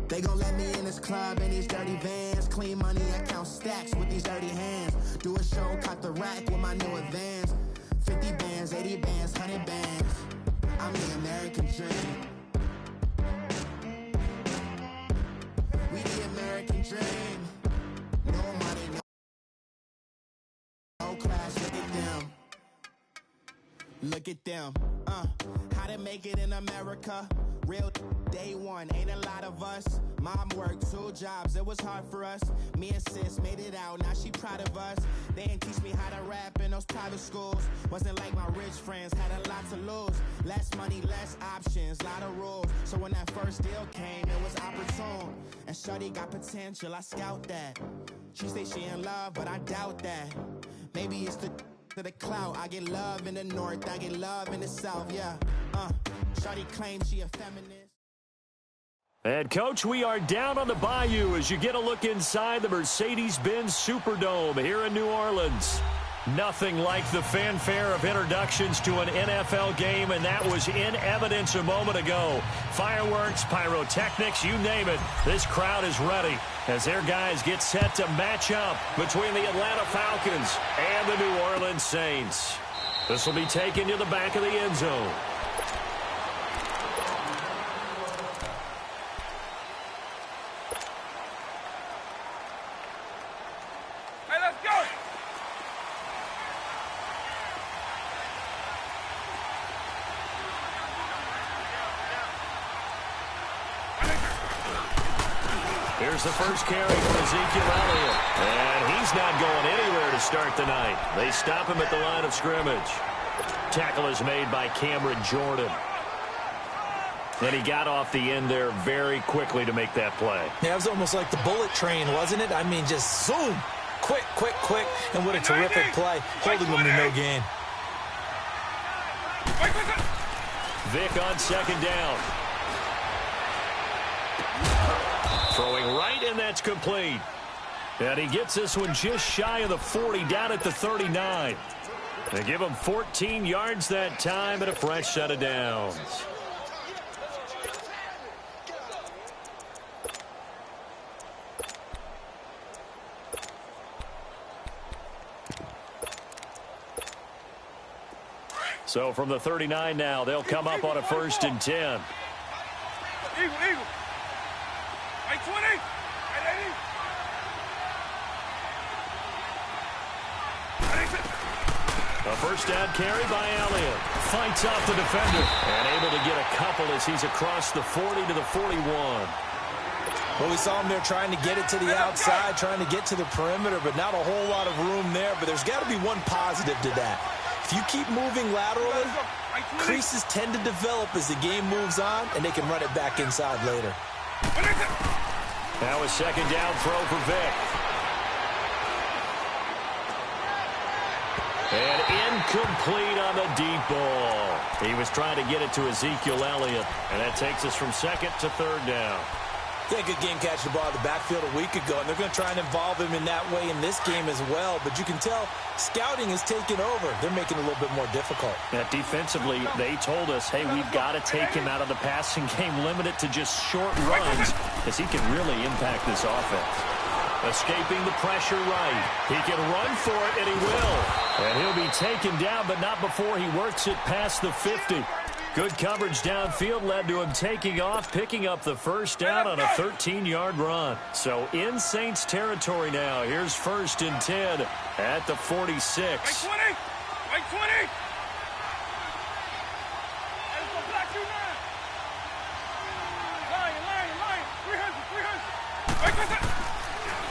They gon' let me in this club in these dirty vans. Clean money, I count stacks with these dirty hands. Do a show, cut the rack with my new advance. 50 bands, 80 bands, 100 bands. I'm the American dream. We the American dream. No money, no class, look at them. Look at them, how to make it in America. Real day one, ain't a lot of us. Mom worked 2 jobs, it was hard for us. Me and sis made it out, now she proud of us. They didn't teach me how to rap in those private schools. Wasn't like my rich friends, had a lot to lose. Less money, less options, lot of rules. So when that first deal came, it was opportune. And shorty got potential, I scout that. She say she in love, but I doubt that. Maybe it's the clout. I get love in the north, I get love in the south, yeah. Shawty claims she a feminist. And, Coach, we are down on the bayou as you get a look inside the Mercedes-Benz Superdome here in New Orleans. Nothing like the fanfare of introductions to an NFL game, and that was in evidence a moment ago. Fireworks, pyrotechnics, you name it. This crowd is ready as their guys get set to match up between the Atlanta Falcons and the New Orleans Saints. This will be taken to the back of the end zone. Here's the first carry for Ezekiel Elliott. And he's not going anywhere to start the night. They stop him at the line of scrimmage. Tackle is made by Cameron Jordan. And he got off the end there very quickly to make that play. Yeah, it was almost like the bullet train, wasn't it? I mean, just zoom. Quick, quick, quick. And what a terrific play. Holding them to no gain. Vic on second down. Throwing right, and that's complete. And he gets this one just shy of the 40, down at the 39. They give him 14 yards that time and a fresh set of downs. So from the 39 now, they'll come up on a 1st and 10. Eagle. Right 20. Right 80. A first down carry by Elliott. Fights off the defender. And able to get a couple as he's across the 40 to the 41. Well, we saw him there trying to get it to the outside, trying to get to the perimeter, but not a whole lot of room there. But there's got to be one positive to that. If you keep moving laterally, creases tend to develop as the game moves on, and they can run it back inside later. Now a second down throw for Vic. And incomplete on the deep ball. He was trying to get it to Ezekiel Elliott, and that takes us from 2nd to 3rd down. Yeah, good game catching the ball in the backfield a week ago, and they're going to try and involve him in that way in this game as well. But you can tell scouting is taking over. They're making it a little bit more difficult. Yeah, defensively, they told us, hey, we've got to take him out of the passing game, limit it to just short runs, because he can really impact this offense. Escaping the pressure right. He can run for it, and he will. And he'll be taken down, but not before he works it past the 50. Good coverage downfield led to him taking off, picking up the first down on a 13-yard run. So in Saints territory now. Here's 1st and 10 at the 46. Right 20.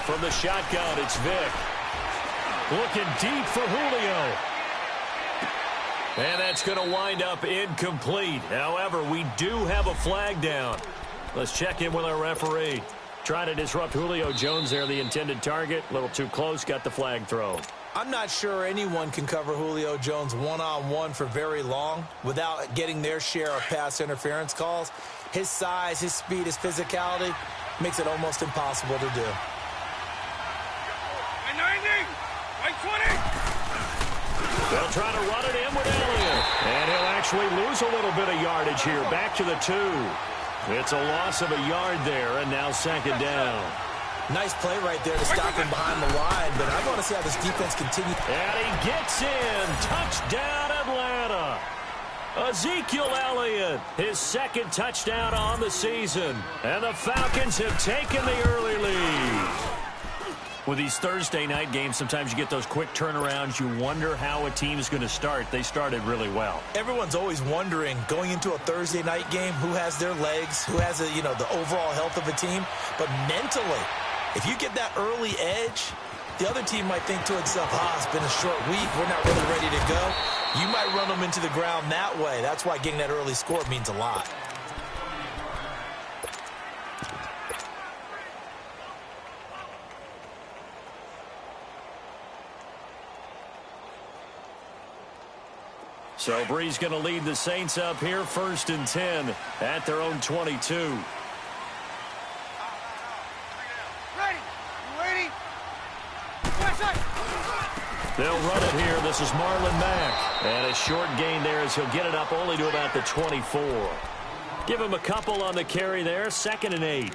From the shotgun, it's Vic. Looking deep for Julio. And that's going to wind up incomplete. However, we do have a flag down. Let's check in with our referee. Trying to disrupt Julio Jones there, the intended target. A little too close, got the flag thrown. I'm not sure anyone can cover Julio Jones one-on-one for very long without getting their share of pass interference calls. His size, his speed, his physicality makes it almost impossible to do. They'll try to run it in with Elliott. And he'll actually lose a little bit of yardage here. Back to the 2. It's a loss of a yard there, and now second down. Nice play right there to stop him behind the line, but I want to see how this defense continues. And he gets in. Touchdown, Atlanta. Ezekiel Elliott, his second touchdown on the season. And the Falcons have taken the early lead. With these Thursday night games, sometimes you get those quick turnarounds. You wonder how a team is going to start. They started really well. Everyone's always wondering, going into a Thursday night game, who has their legs, who has the overall health of a team. But mentally, if you get that early edge, the other team might think to itself, it's been a short week, we're not really ready to go. You might run them into the ground that way. That's why getting that early score means a lot. So Bree's going to lead the Saints up here, 1st and 10 at their own 22. They'll run it here. This is Marlon Mack. And a short gain there as he'll get it up only to about the 24. Give him a couple on the carry there. 2nd and 8.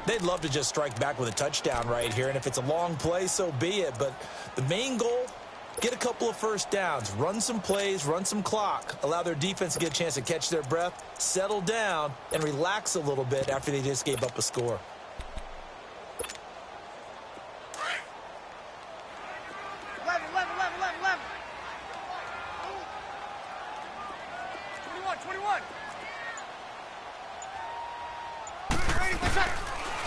They'd love to just strike back with a touchdown right here. And if it's a long play, so be it. But the main goal, get a couple of first downs. Run some plays, run some clock. Allow their defense to get a chance to catch their breath, settle down, and relax a little bit after they just gave up a score. 21.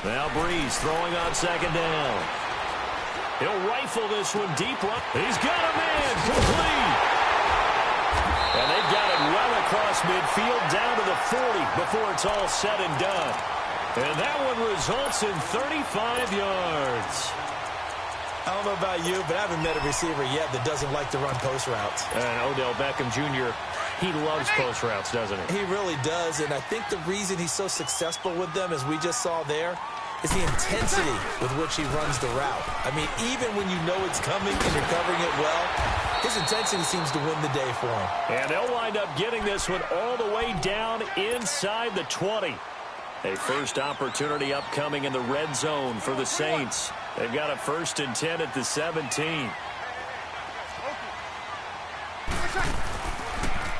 Now Breeze throwing on 2nd down. He'll rifle this one deep right. He's got a man complete. And they've got it well across midfield down to the 40 before it's all said and done. And that one results in 35 yards. I don't know about you, but I haven't met a receiver yet that doesn't like to run post routes. And Odell Beckham Jr., he loves post routes, doesn't he? He really does, and I think the reason he's so successful with them, as we just saw there, is the intensity with which he runs the route. I mean, even when you know it's coming and you're covering it well, his intensity seems to win the day for him. And they'll wind up getting this one all the way down inside the 20. A first opportunity upcoming in the red zone for the Saints. They've got a 1st and 10 at the 17.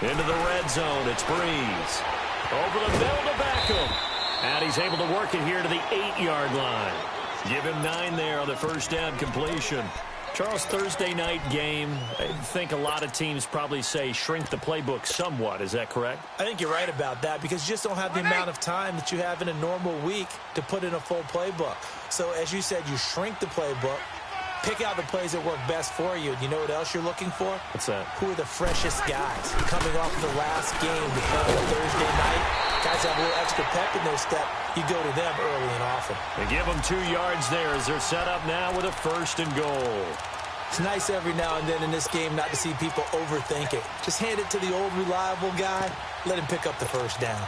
Into the red zone, it's Breeze. Over the middle to Beckham. And he's able to work it here to the 8-yard line. Give him 9 there on the first down completion. Charles, Thursday night game, I think a lot of teams probably say shrink the playbook somewhat. Is that correct? I think you're right about that because you just don't have the amount of time that you have in a normal week to put in a full playbook. So, as you said, you shrink the playbook, pick out the plays that work best for you. You know what else you're looking for? What's that? Who are the freshest guys coming off of the last game to play on Thursday night? Guys have a little extra pep in their step. You go to them early and often. They give them 2 yards there as they're set up now with a 1st and goal. It's nice every now and then in this game not to see people overthink it. Just hand it to the old reliable guy. Let him pick up the first down.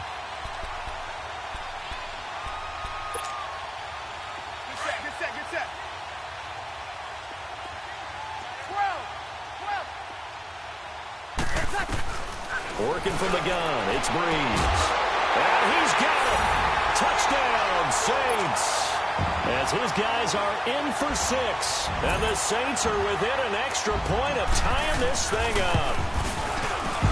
Get set. 12. Working from the gun, it's Breeze. And he's got it. Touchdown, Saints. As his guys are in for 6. And the Saints are within an extra point of tying this thing up.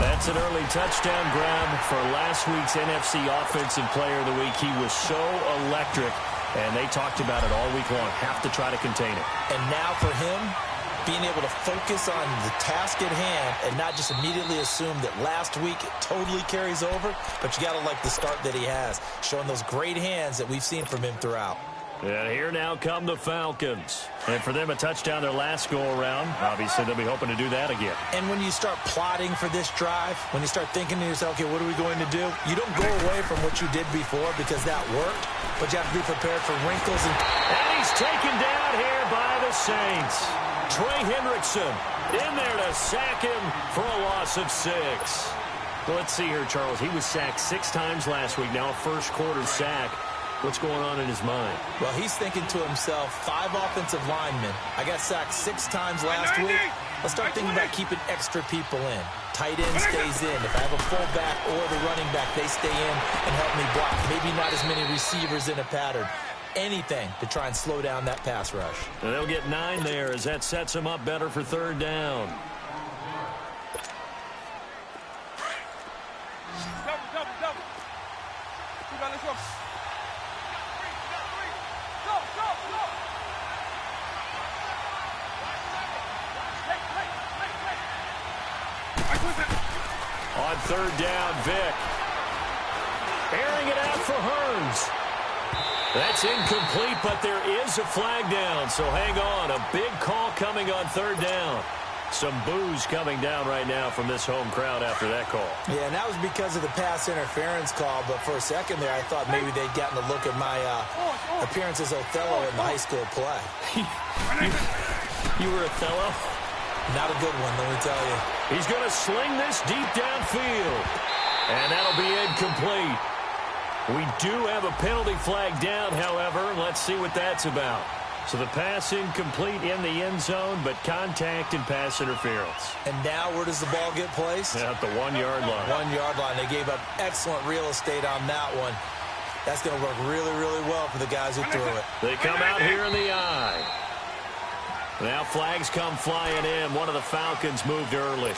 That's an early touchdown grab for last week's NFC Offensive Player of the Week. He was so electric, and they talked about it all week long. Have to try to contain it. And now for him, being able to focus on the task at hand and not just immediately assume that last week it totally carries over, but you got to like the start that he has, showing those great hands that we've seen from him throughout. And here now come the Falcons. And for them, a touchdown their last go-around. Obviously, they'll be hoping to do that again. And when you start plotting for this drive, when you start thinking to yourself, okay, what are we going to do? You don't go away from what you did before because that worked, but you have to be prepared for wrinkles. And he's taken down here by the Saints. Trey Hendrickson in there to sack him for a loss of 6. Let's see here, Charles. He was sacked 6 times last week. Now a first-quarter sack. What's going on in his mind? Well, he's thinking to himself, 5 offensive linemen. I got sacked 6 times last week. let's start thinking about keeping extra people in. Tight end stays in. If I have a fullback or the running back, they stay in and help me block. Maybe not as many receivers in a pattern. Anything to try and slow down that pass rush. And they'll get 9 there as that sets them up better for third down. Double. Let's go. On third down, Vic. Airing it out for Hearns. That's incomplete, but there is a flag down, so hang on. A big call coming on third down. Some boos coming down right now from this home crowd after that call. Yeah, and that was because of the pass interference call, but for a second there, I thought maybe they'd gotten a look at my appearance as Othello in the high school play. You were Othello? Not a good one, let me tell you. He's going to sling this deep downfield, and that'll be incomplete. We do have a penalty flag down, however. Let's see what that's about. So the pass incomplete in the end zone, but contact and pass interference. And now where does the ball get placed? At the 1-yard line. 1-yard line. They gave up excellent real estate on that one. That's going to work really, really well for the guys who threw it. They come out here in the eye. Now flags come flying in. One of the Falcons moved early.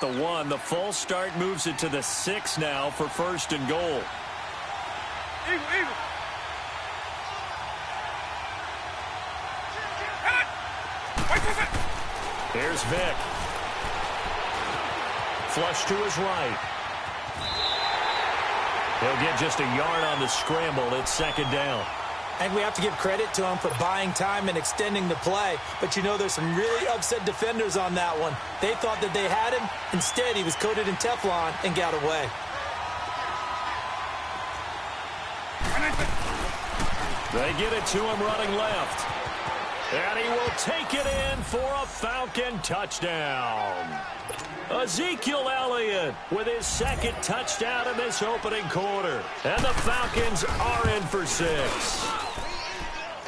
The 1, the false start moves it to the 6 now for first and goal. Eagle. Here's Vic. Flush to his right. He'll get just a yard on the scramble. It's second down. And we have to give credit to him for buying time and extending the play. But, you know, there's some really upset defenders on that one. They thought that they had him. Instead, he was coated in Teflon and got away. They get it to him running left. And he will take it in for a Falcon touchdown. Ezekiel Elliott with his second touchdown in this opening quarter. And the Falcons are in for 6.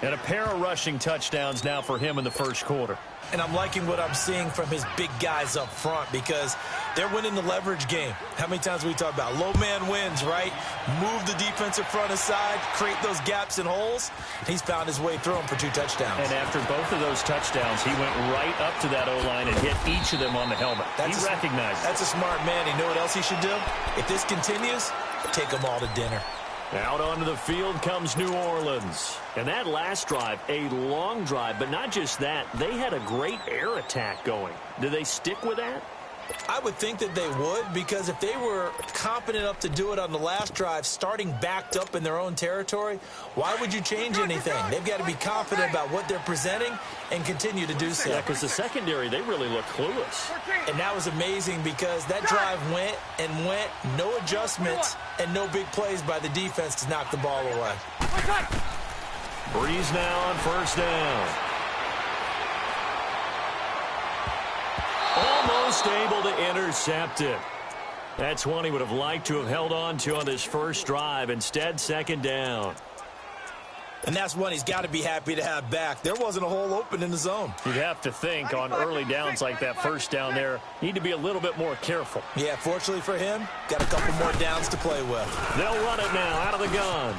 And a pair of rushing touchdowns now for him in the first quarter. And I'm liking what I'm seeing from his big guys up front because they're winning the leverage game. How many times we talk about low man wins, right? Move the defensive front aside, create those gaps and holes. He's found his way through them for 2 touchdowns. And after both of those touchdowns, he went right up to that O-line and hit each of them on the helmet. He recognized it. That's a smart man. You know what else he should do? If this continues, take them all to dinner. Out onto the field comes New Orleans. And that last drive, a long drive, but not just that. They had a great air attack going. Do they stick with that? I would think that they would, because if they were confident enough to do it on the last drive, starting backed up in their own territory, why would you change anything? They've got to be confident about what they're presenting and continue to do so. Yeah, because the secondary, they really look clueless. And that was amazing because that drive went and went, no adjustments and no big plays by the defense to knock the ball away. Breeze now on first down. Almost able to intercept it. That's one he would have liked to have held on to on this first drive. Instead, second down. And that's one he's got to be happy to have back. There wasn't a hole open in the zone. You'd have to think on early downs like that first down there, need to be a little bit more careful. Yeah, fortunately for him, got a couple more downs to play with. They'll run it now out of the gun.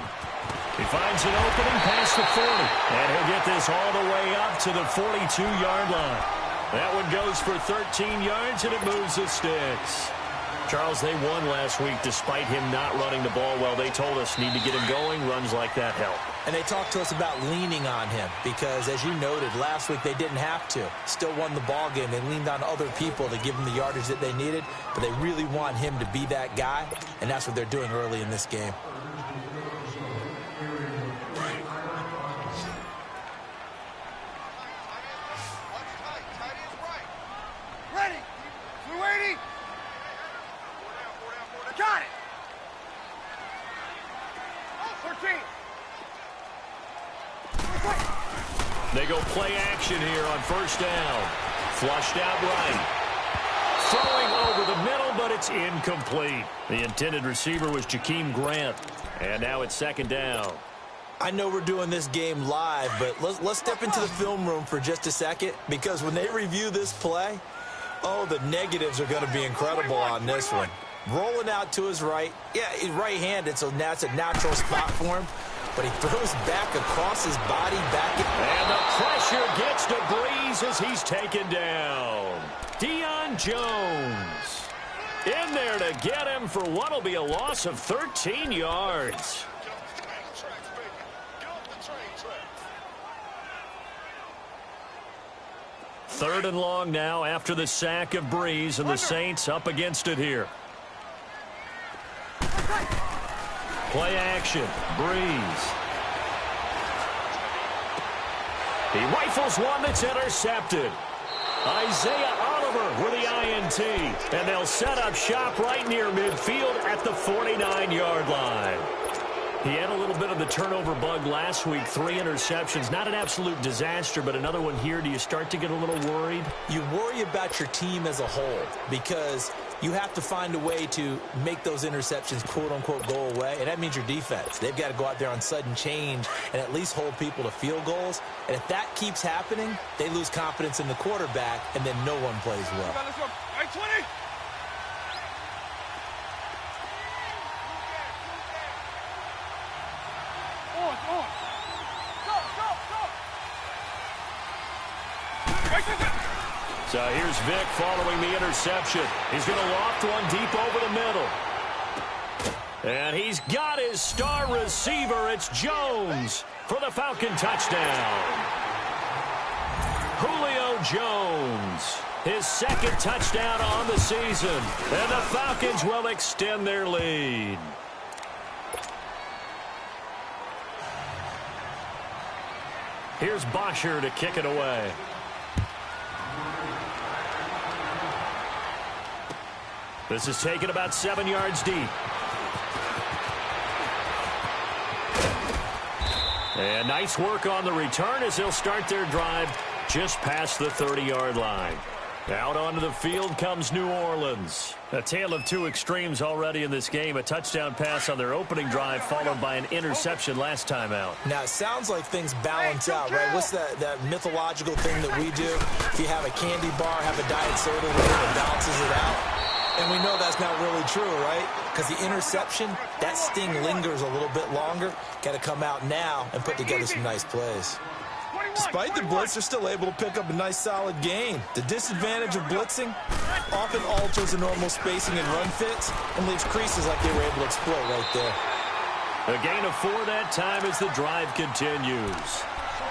He finds an opening past the 40. And he'll get this all the way up to the 42-yard line. That one goes for 13 yards, and it moves the sticks. Charles, they won last week despite him not running the ball well. They told us need to get him going. Runs like that help. And they talked to us about leaning on him because, as you noted, last week they didn't have to. Still won the ball game. They leaned on other people to give them the yardage that they needed, but they really want him to be that guy, and that's what they're doing early in this game. Got it. 14. They go play action here on first down. Flushed out right. Throwing over the middle, but it's incomplete. The intended receiver was Jakeem Grant. And now it's second down. I know we're doing this game live, but let's step into the film room for just a second, because when they review this play, oh, the negatives are going to be incredible on this one. Rolling out to his right. Yeah, he's right-handed, so now it's a natural spot for him. But he throws back across his body, and the pressure gets to Breeze as he's taken down. Deion Jones in there to get him for what will be a loss of 13 yards. Third and long now after the sack of Breeze, and the Saints up against it here. Play action. Breeze. He rifles one that's intercepted. Isaiah Oliver with the INT. And they'll set up shop right near midfield at the 49-yard line. He had a little bit of the turnover bug last week. 3 interceptions. Not an absolute disaster, but another one here. Do you start to get a little worried? You worry about your team as a whole, because you have to find a way to make those interceptions, quote-unquote, go away, and that means your defense. They've got to go out there on sudden change and at least hold people to field goals. And if that keeps happening, they lose confidence in the quarterback, and then no one plays well. Right 20. So here's Vic following the interception. He's going to loft one deep over the middle. And he's got his star receiver. It's Jones for the Falcon touchdown. Julio Jones, his second touchdown on the season. And the Falcons will extend their lead. Here's Bosher to kick it away. This is taken about 7 yards deep. And nice work on the return as they'll start their drive just past the 30-yard line. Out onto the field comes New Orleans. A tale of two extremes already in this game. A touchdown pass on their opening drive followed by an interception last time out. Now, it sounds like things balance out, right? What's that mythological thing that we do? If you have a candy bar, have a diet soda with it, it balances it out. And we know that's not really true, right? Because the interception, that sting lingers a little bit longer. Got to come out now and put together some nice plays. Despite the blitz, they're still able to pick up a nice, solid gain. The disadvantage of blitzing often alters the normal spacing and run fits and leaves creases like they were able to exploit right there. A gain of 4 that time as the drive continues.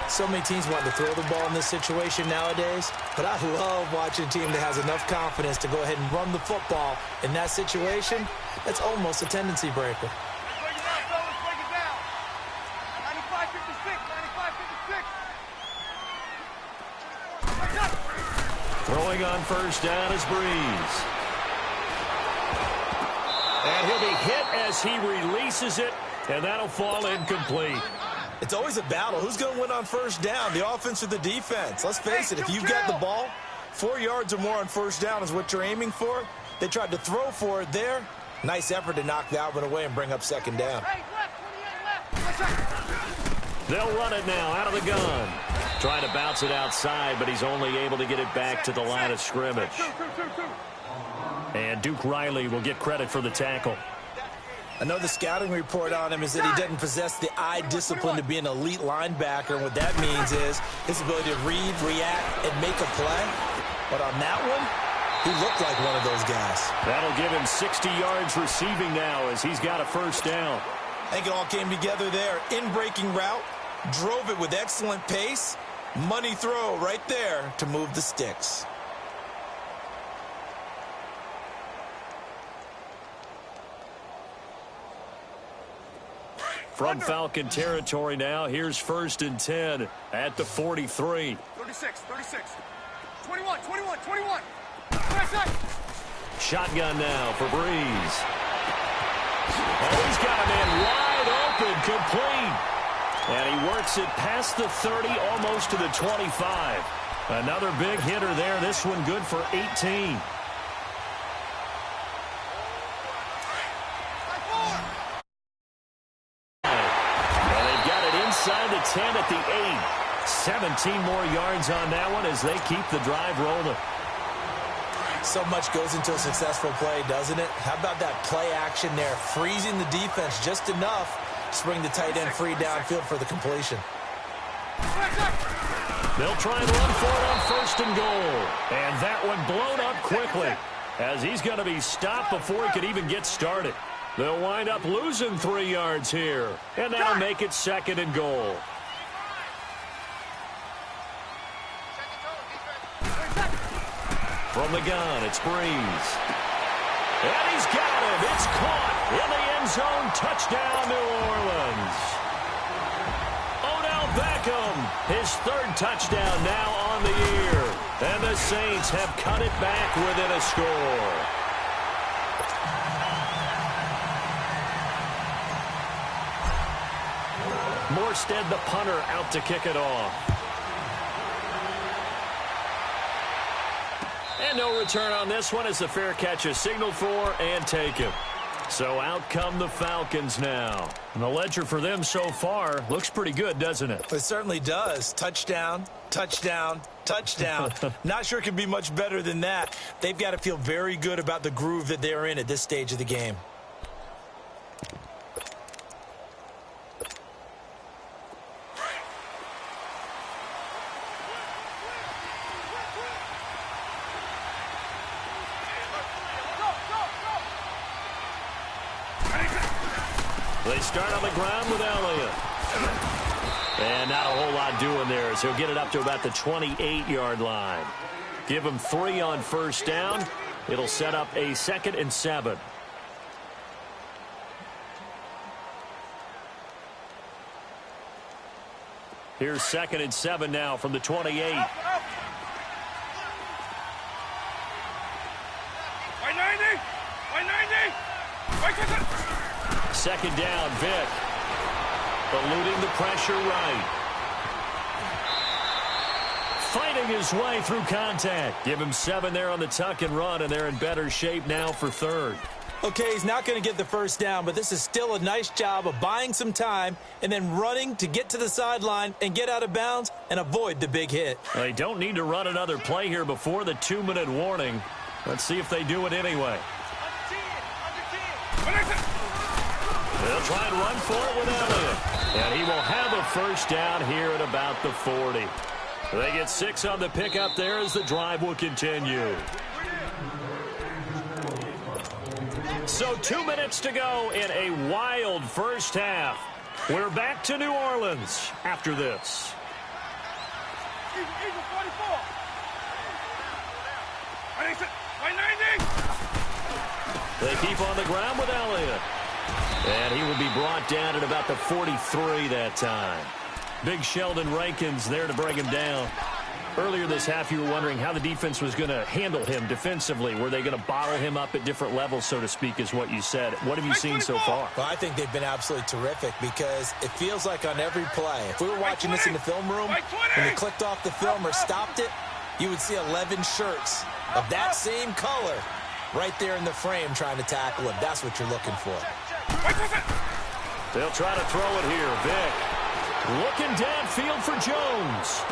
So many teams want to throw the ball in this situation nowadays, but I love watching a team that has enough confidence to go ahead and run the football. In that situation, that's almost a tendency breaker. Break it down, fellas, break it down. 95-56, 95-56. Throwing on first down is Breeze. And he'll be hit as he releases it, and that'll fall incomplete. It's always a battle. Who's going to win on first down, the offense or the defense? Let's face it, if you've got the ball, 4 yards or more on first down is what you're aiming for. They tried to throw for it there. Nice effort to knock the Alvin away and bring up second down. They'll run it now out of the gun. Trying to bounce it outside, but he's only able to get it back to the line of scrimmage. And Duke Riley will get credit for the tackle. Another scouting report on him is that he doesn't possess the eye discipline to be an elite linebacker. And what that means is his ability to read, react, and make a play. But on that one, he looked like one of those guys. That'll give him 60 yards receiving now as he's got a first down. I think it all came together there. In-breaking route, drove it with excellent pace. Money throw right there to move the sticks. From Falcon territory now, here's 1st and 10 at the 43. 36, 21. Shotgun now for Breeze. Oh, he's got a man wide open, complete. And he works it past the 30, almost to the 25. Another big hitter there. This one good for 18. 10 at the 8. 17 more yards on that one as they keep the drive rolling. So much goes into a successful play, doesn't it? How about that play action there? Freezing the defense just enough to bring the tight end free downfield for the completion. They'll try and run for it on 1st and goal. And that one blown up quickly as he's going to be stopped before he could even get started. They'll wind up losing 3 yards here. And that'll make it 2nd and goal. From the gun, it's Breeze. And he's got him. It's caught in the end zone. Touchdown, New Orleans. Odell Beckham, his 3rd touchdown now on the year. And the Saints have cut it back within a score. Morstead, the punter, out to kick it off. And no return on this one as the fair catch is signaled for and taken. So out come the Falcons now. And the ledger for them so far looks pretty good, doesn't it? It certainly does. Touchdown, touchdown, touchdown. Not sure it can be much better than that. They've got to feel very good about the groove that they're in at this stage of the game. They start on the ground with Elliott. And not a whole lot doing there as he'll get it up to about the 28-yard line. Give him 3 on 1st down. It'll set up a 2nd and 7. Here's 2nd and 7 now from the 28. Second down, Vick. Eluding the pressure right. Fighting his way through contact. Give him 7 there on the tuck and run, and they're in better shape now for 3rd. Okay, he's not going to get the 1st down, but this is still a nice job of buying some time and then running to get to the sideline and get out of bounds and avoid the big hit. They don't need to run another play here before the 2-minute warning. Let's see if they do it anyway. They'll try and run for it with Elliott. And he will have a 1st down here at about the 40. They get 6 on the pickup there as the drive will continue. So 2 minutes to go in a wild first half. We're back to New Orleans after this. They keep on the ground with Elliott. And he will be brought down at about the 43 that time. Big Sheldon Rankins there to bring him down. Earlier this half, you were wondering how the defense was going to handle him defensively. Were they going to bottle him up at different levels, so to speak, is what you said. What have you seen so far? Well, I think they've been absolutely terrific because it feels like on every play, if we were watching this in the film room, when they clicked off the film or stopped it, you would see 11 shirts of that same color right there in the frame trying to tackle him. That's what you're looking for. They'll try to throw it here. Vick looking downfield for Jones.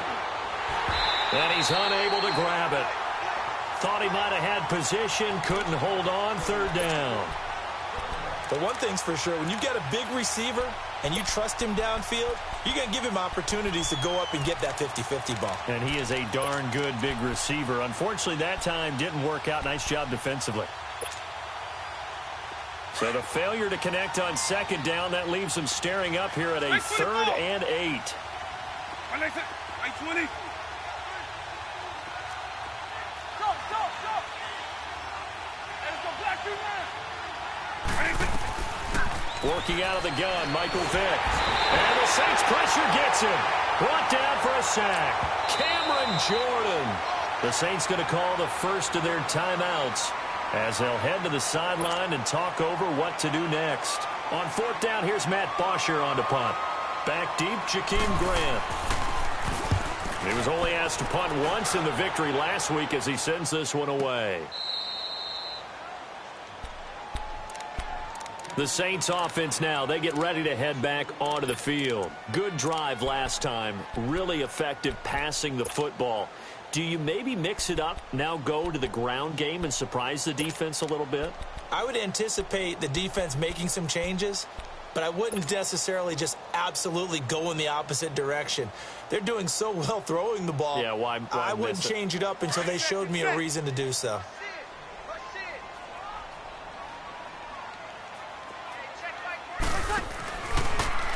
And he's unable to grab it. Thought he might have had position, couldn't hold on, 3rd down. But one thing's for sure, when you've got a big receiver and you trust him downfield, you're going to give him opportunities to go up and get that 50-50 ball. And he is a darn good big receiver. Unfortunately, that time didn't work out. Nice job defensively. So the failure to connect on 2nd down, that leaves him staring up here at a 3rd and 8. Working out of the gun, Michael Vick. And the Saints pressure gets him. Brought down for a sack. Cameron Jordan. The Saints going to call the first of their timeouts as they'll head to the sideline and talk over what to do next. On 4th down, here's Matt Bosher on to punt. Back deep, Jakeem Grant. He was only asked to punt once in the victory last week as he sends this one away. The Saints offense now, they get ready to head back onto the field. Good drive last time, really effective passing the football. Do you maybe mix it up, now go to the ground game and surprise the defense a little bit? I would anticipate the defense making some changes, but I wouldn't necessarily just absolutely go in the opposite direction. They're doing so well throwing the ball. Yeah, why I wouldn't change it up until they showed me a reason to do so.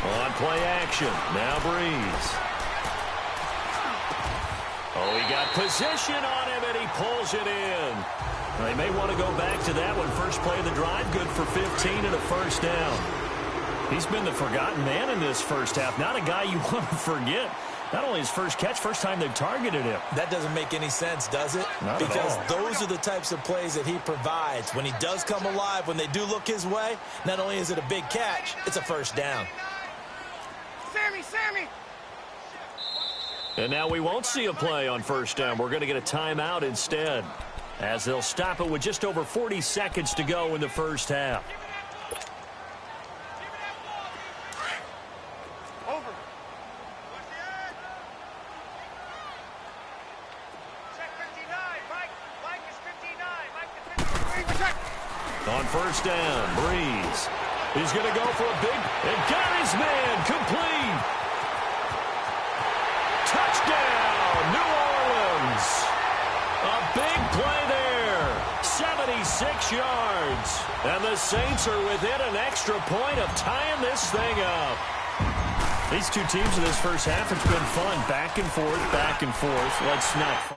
On play action, now Breeze. Oh, he got position on him, and he pulls it in. They may want to go back to that one. First play of the drive, good for 15 and a first down. He's been the forgotten man in this first half. Not a guy you want to forget. Not only his first catch, first time they've targeted him. That doesn't make any sense, does it? Not because at all. Those are the types of plays that he provides. When he does come alive, when they do look his way, not only is it a big catch, it's a first down. Sammy! And now we won't see a play on first down. We're going to get a timeout instead, as they'll stop it with just over 40 seconds to go in the first half. Over. Check 59. Mike is 59. Mike is 59. On first down, Breeze. He's going to go for a big, and got his man complete. Touchdown, New Orleans. A big play there, 76 yards. And the Saints are within an extra point of tying this thing up. These two teams in this first half, it's been fun. Back and forth, back and forth. Let's not...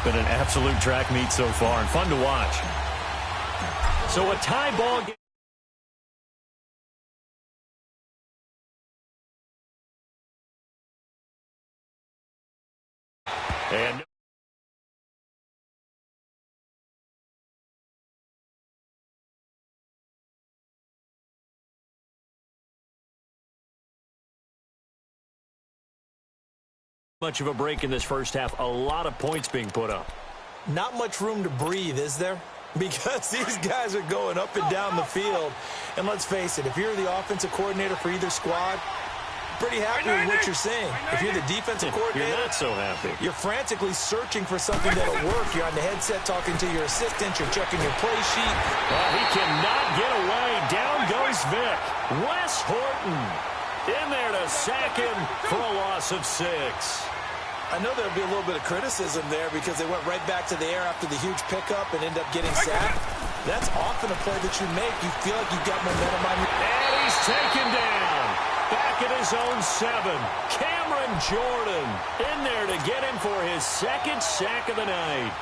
Been an absolute track meet so far and fun to watch. So a tie ball game. And much of a break in this first half. A lot of points being put up. Not much room to breathe, is there? Because these guys are going up and down the field. And let's face it, if you're the offensive coordinator for either squad, pretty happy with what you're seeing. If you're the defensive coordinator, you're not so happy. You're frantically searching for something that'll work. You're on the headset talking to your assistant. You're checking your play sheet. Well, he cannot get away. Down goes Vic. Wes Horton in there to sack him for a loss of 6. I know there'll be a little bit of criticism there because they went right back to the air after the huge pickup and end up getting sacked. That's often a play that you make. You feel like you've got momentum on your... And he's taken down. Back at his own 7. Cameron Jordan in there to get him for his second sack of the night.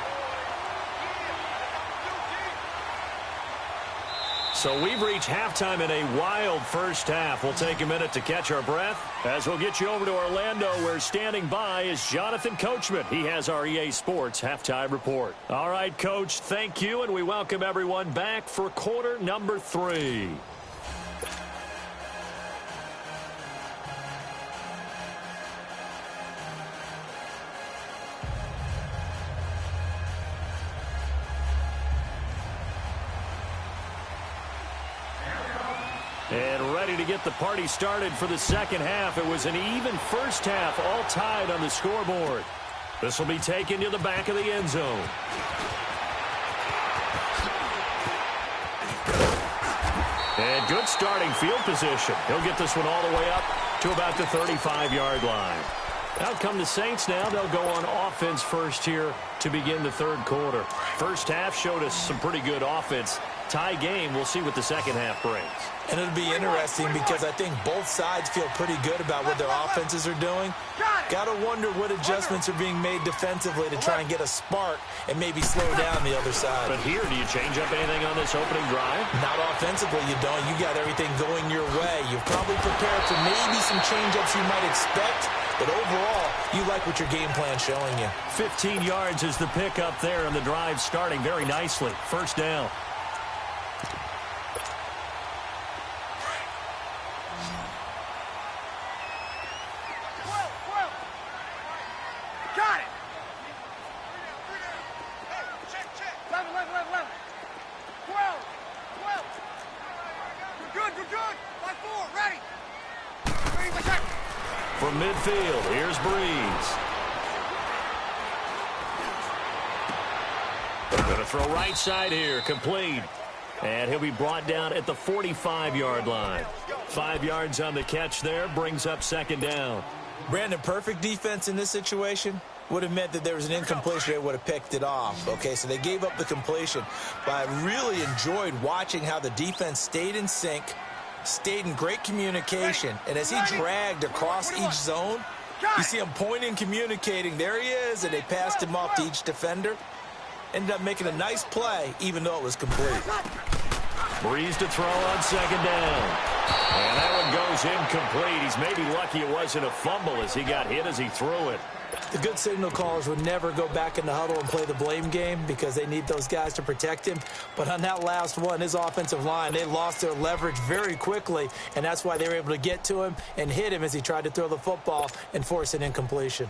So we've reached halftime in a wild first half. We'll take a minute to catch our breath as we'll get you over to Orlando, where standing by is Jonathan Coachman. He has our EA Sports halftime report. All right, Coach, thank you, and we welcome everyone back for quarter number 3. And ready to get the party started for the second half. It was an even first half, all tied on the scoreboard. This will be taken to the back of the end zone. And good starting field position. He'll get this one all the way up to about the 35-yard line. Out come the Saints now. They'll go on offense first here to begin the third quarter. First half showed us some pretty good offense. Tie game. We'll see what the second half brings. And it'll be interesting because I think both sides feel pretty good about what their offenses are doing. Got to wonder what adjustments are being made defensively to try and get a spark and maybe slow down the other side. But here, do you change up anything on this opening drive? Not offensively, you don't. You got everything going your way. You've probably prepared for maybe some change-ups you might expect, but overall, you like what your game plan's showing you. 15 yards is the pickup there, and the drive starting very nicely. First down. From midfield, here's Breeze. Going to throw right side here, complete. And he'll be brought down at the 45-yard line. 5 yards on the catch there, brings up second down. Brandon, perfect defense in this situation would have meant that there was an incompletion. They would have picked it off. Okay, so they gave up the completion. But I really enjoyed watching how the defense stayed in sync, stayed in great communication. And as he dragged across each zone, you see him pointing, communicating. There he is, and they passed him off to each defender. Ended up making a nice play, even though it was complete. Breeze to throw on second down. And that one goes incomplete. He's maybe lucky it wasn't a fumble as he got hit as he threw it. The good signal callers would never go back in the huddle and play the blame game because they need those guys to protect him. But on that last one, his offensive line, they lost their leverage very quickly, and that's why they were able to get to him and hit him as he tried to throw the football and force an incompletion.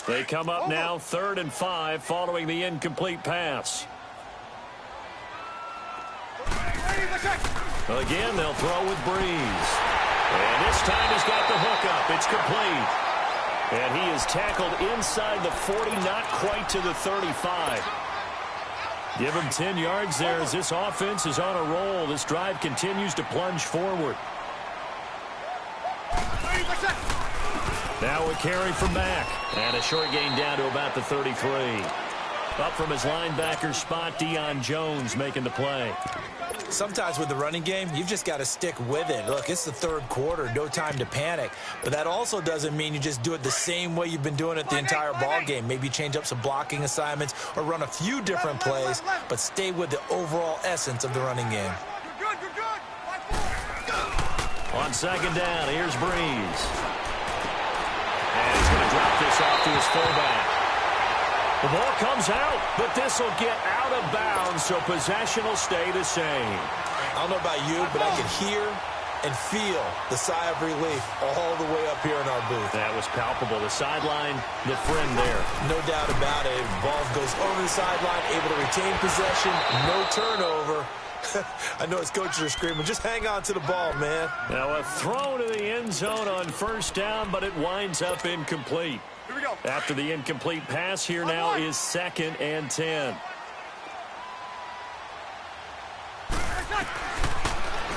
They come up now 3rd and 5 following the incomplete pass. Well, again, they'll throw with Breeze. And this time he's got the hook up. It's complete. And he is tackled inside the 40, not quite to the 35. Give him 10 yards there as this offense is on a roll. This drive continues to plunge forward. Now a carry from Mack. And a short gain down to about the 33. Up from his linebacker spot, Deion Jones making the play. Sometimes with the running game, you've just got to stick with it. Look, it's the third quarter, no time to panic. But that also doesn't mean you just do it the same way you've been doing it the entire ball game. Maybe change up some blocking assignments or run a few different plays, but stay with the overall essence of the running game. On second down, here's Breeze. And he's going to drop this off to his fullback. The ball comes out, but this will get out of bounds, so possession will stay the same. I don't know about you, but I could hear and feel the sigh of relief all the way up here in our booth. That was palpable. The sideline, the friend there. No doubt about it. Ball goes over the sideline, able to retain possession, no turnover. I know his coaches are screaming, just hang on to the ball, man. Now a throw to the end zone on first down, but it winds up incomplete. Here we go. After the incomplete pass, here now is 2nd and 10.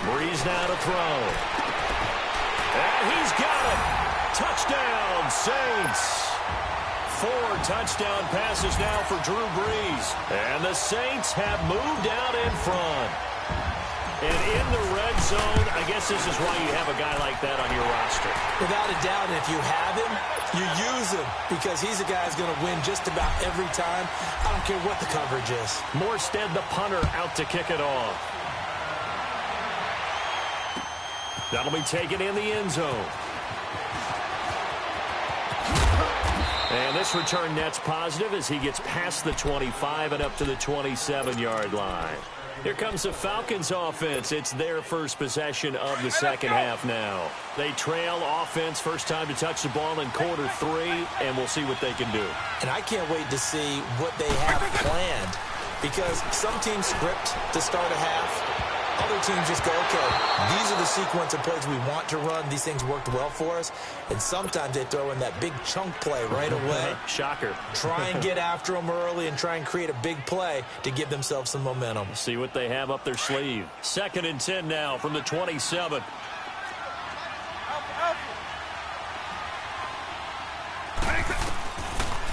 Breeze now to throw. And he's got it. Touchdown, Saints. 4 touchdown passes now for Drew Brees. And the Saints have moved out in front. And in the red zone, I guess this is why you have a guy like that on your roster. Without a doubt, if you have him, you use him because he's a guy who's going to win just about every time. I don't care what the coverage is. Morstead, the punter, out to kick it off. That'll be taken in the end zone. And this return net's positive as he gets past the 25 and up to the 27-yard line. Here comes the Falcons offense. It's their first possession of the second half now. They trail offense, first time to touch the ball in quarter 3, and we'll see what they can do. And I can't wait to see what they have planned because some teams script to start a half. Other teams just go, okay, these are the sequence of plays we want to run. These things worked well for us. And sometimes they throw in that big chunk play right away. Shocker. Try and get after them early and try and create a big play to give themselves some momentum. See what they have up their sleeve. 2nd and 10 now from the 27.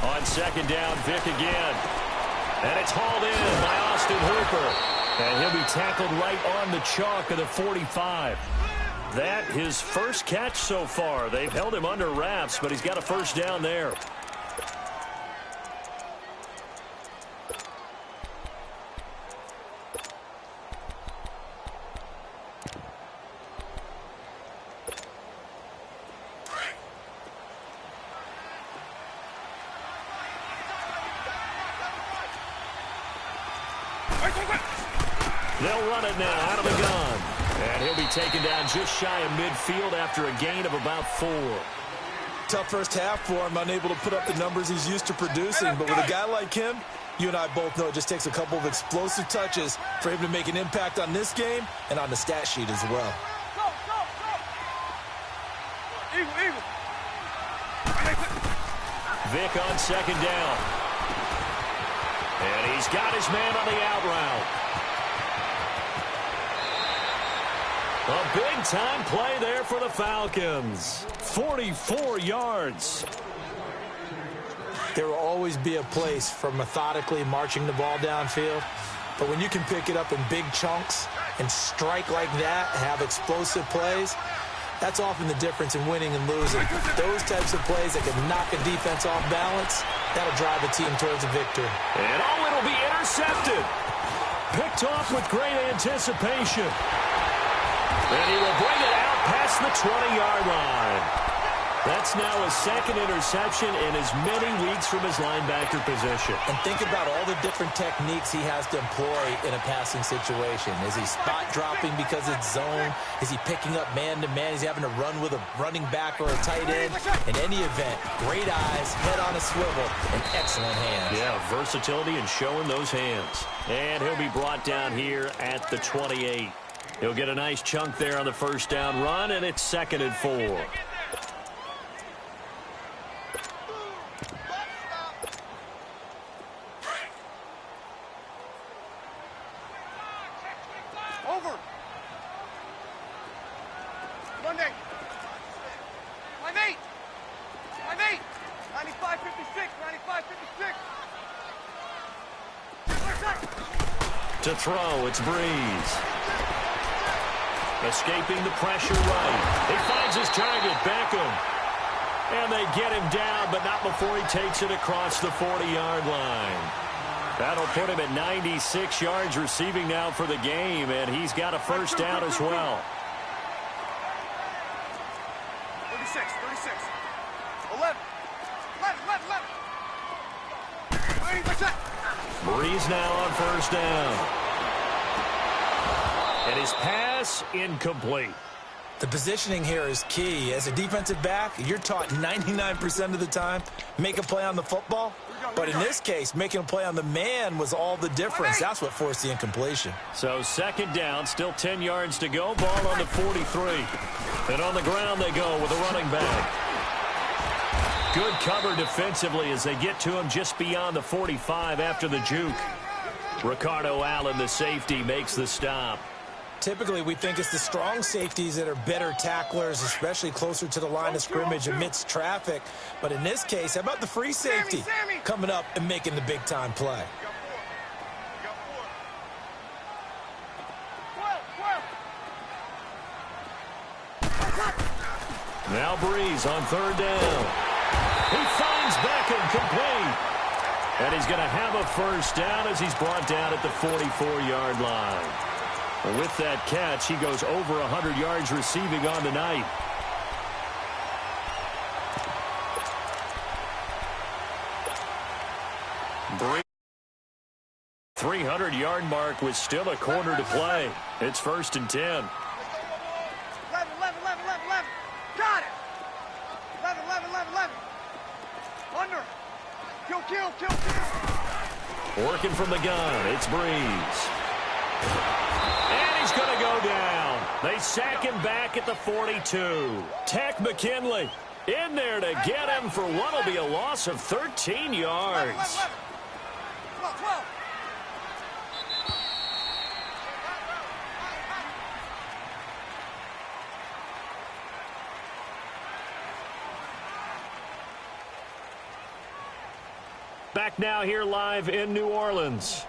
On second down, Vick again. And it's hauled in by Austin Hooper. And he'll be tackled right on the chalk of the 45. That his first catch so far. They've held him under wraps, but he's got a first down there. They'll run it now out of the gun. And he'll be taken down just shy of midfield after a gain of about 4. Tough first half for him, unable to put up the numbers he's used to producing. But with a guy like him, you and I both know it just takes a couple of explosive touches for him to make an impact on this game and on the stat sheet as well. Vic on second down. And he's got his man on the out route. A big-time play there for the Falcons. 44 yards. There will always be a place for methodically marching the ball downfield. But when you can pick it up in big chunks and strike like that, have explosive plays, that's often the difference in winning and losing. Those types of plays that can knock a defense off balance, that'll drive a team towards a victory. And it'll be intercepted. Picked off with great anticipation. And he will bring it out past the 20-yard line. That's now his second interception in as many weeks from his linebacker position. And think about all the different techniques he has to employ in a passing situation. Is he spot dropping because it's zone? Is he picking up man-to-man? Is he having to run with a running back or a tight end? In any event, great eyes, head on a swivel, and excellent hands. Yeah, versatility and showing those hands. And he'll be brought down here at the 28. He'll get a nice chunk there on the first down run, and it's 2nd and 4. To throw, it's Breeze. Escaping the pressure right. He finds his target, Beckham. And they get him down, but not before he takes it across the 40-yard line. That'll put him at 96 yards receiving now for the game, and he's got a first down as well. 36, 11. Breeze now on first down. And his pass incomplete. The positioning here is key. As a defensive back, you're taught 99% of the time, make a play on the football. But in this case, making a play on the man was all the difference. That's what forced the incompletion. So 2nd down, still 10 yards to go. Ball on the 43. And on the ground they go with a running back. Good cover defensively as they get to him just beyond the 45 after the juke. Ricardo Allen, the safety, makes the stop. Typically, we think it's the strong safeties that are better tacklers, especially closer to the line of scrimmage amidst traffic. But in this case, how about the free safety coming up and making the big-time play? Now Breeze on 3rd down. He finds Beckham complete. And he's going to have a first down as he's brought down at the 44-yard line. With that catch, he goes over 100 yards receiving on the night. Breeze. 300-yard mark with still a quarter to play. It's 1st and 10. 11. Got it. 11. Under. Kill. Working from the gun, it's Breeze. And he's going to go down. They sack him back at the 42. Tech McKinley in there to get him for what will be a loss of 13 yards. 12. Back now here live in New Orleans.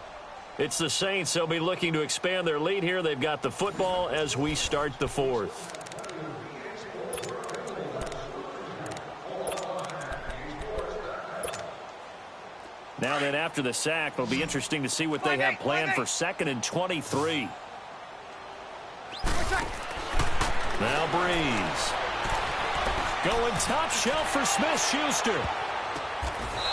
It's the Saints. They'll be looking to expand their lead here. They've got the football as we start the 4th. Now then, after the sack, it'll be interesting to see what they have planned for 2nd and 23. Now Breeze. Going top shelf for Smith-Schuster.